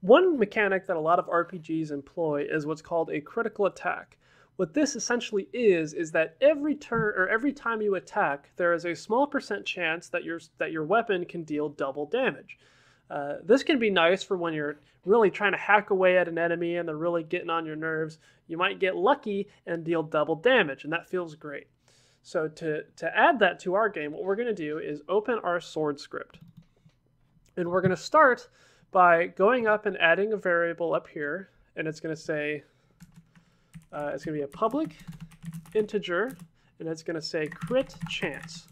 One mechanic that a lot of RPGs employ is what's called a critical attack. What this essentially is that every turn or every time you attack, there is a small percent chance that your weapon can deal double damage. This can be nice for when you're really trying to hack away at an enemy and they're really getting on your nerves. You might get lucky and deal double damage, and that feels great. So to add that to our game, what we're going to do is open our sword script. And we're going to start by going up and adding a variable up here, and it's going to say, it's going to be a public integer, and it's going to say crit chance.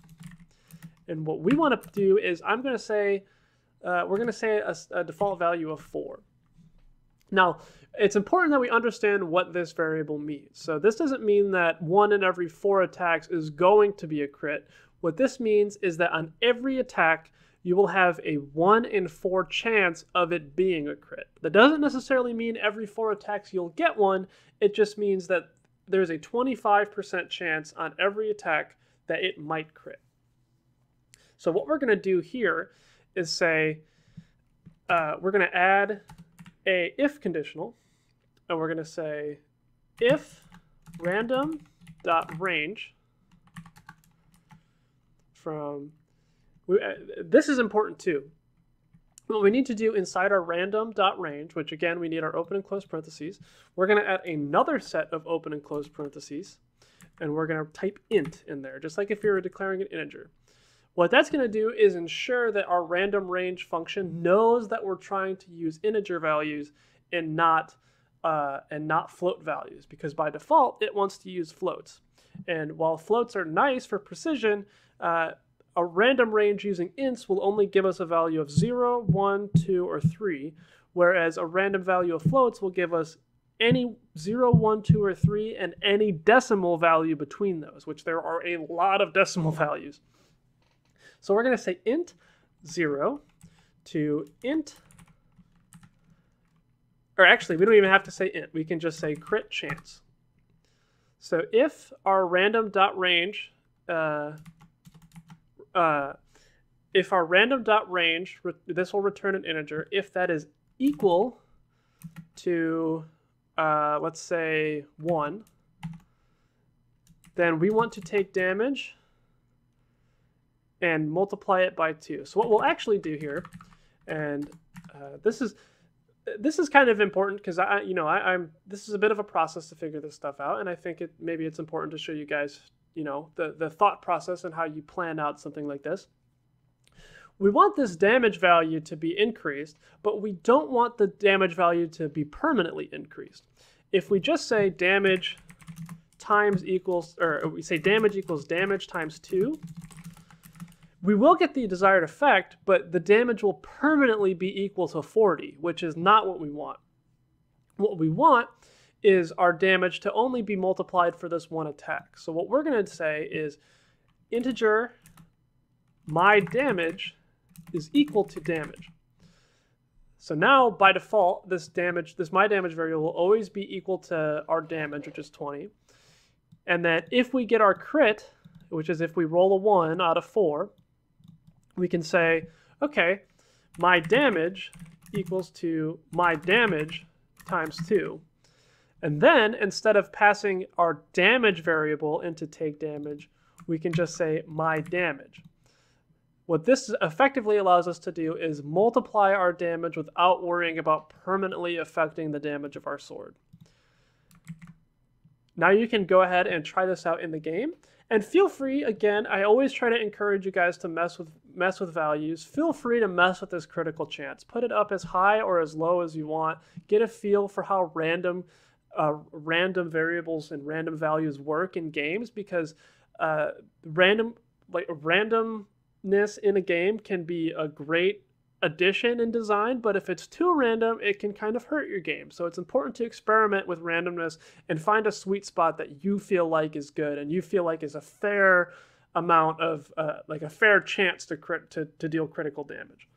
And what we want to do is we're going to say a default value of 4. Now, it's important that we understand what this variable means. So this doesn't mean that 1 in every 4 attacks is going to be a crit. What this means is that on every attack, you will have a 1 in 4 chance of it being a crit. That doesn't necessarily mean every 4 attacks you'll get one. It just means that there's a 25% chance on every attack that it might crit. So what we're going to do here is say, we're going to add a if conditional, and we're going to say if random.range from, this is important too. What we need to do inside our random.range, which again, we need our open and close parentheses, we're going to add another set of open and close parentheses, and we're going to type int in there, just like if you were declaring an integer. What that's going to do is ensure that our random range function knows that we're trying to use integer values and not float values, because by default, it wants to use floats. And while floats are nice for precision, a random range using ints will only give us a value of 0, 1, 2, or 3, whereas a random value of floats will give us any 0, 1, 2, or 3, and any decimal value between those, which there are a lot of decimal values. So we're going to say int 0 to int, or actually, we don't even have to say int. We can just say crit chance. So if our random.range, this will return an integer. If that is equal to, let's say 1, then we want to take damage and multiply it by 2. So what we'll actually do here, and this is kind of important because this is a bit of a process to figure this stuff out, and I think maybe it's important to show you guys, the thought process and how you plan out something like this. We want this damage value to be increased, but we don't want the damage value to be permanently increased. If we just say damage times equals, or we say damage equals damage times 2, we will get the desired effect, but the damage will permanently be equal to 40, which is not what we want. What we want is our damage to only be multiplied for this one attack. So what we're going to say is integer my damage is equal to damage. So now by default, this my damage variable will always be equal to our damage, which is 20. And then if we get our crit, which is if we roll a 1 out of 4, we can say, okay, my damage equals to my damage times 2. And then instead of passing our damage variable into take damage, we can just say my damage. What this effectively allows us to do is multiply our damage without worrying about permanently affecting the damage of our sword. Now you can go ahead and try this out in the game. And feel free, again, I always try to encourage you guys to mess with values. Feel free to mess with this critical chance. Put it up as high or as low as you want. Get a feel for how random variables and random values work in games, because randomness in a game can be a great addition in design, but if it's too random, it can kind of hurt your game. So it's important to experiment with randomness and find a sweet spot that you feel like is good and you feel like is a fair amount of, like a fair chance to deal critical damage.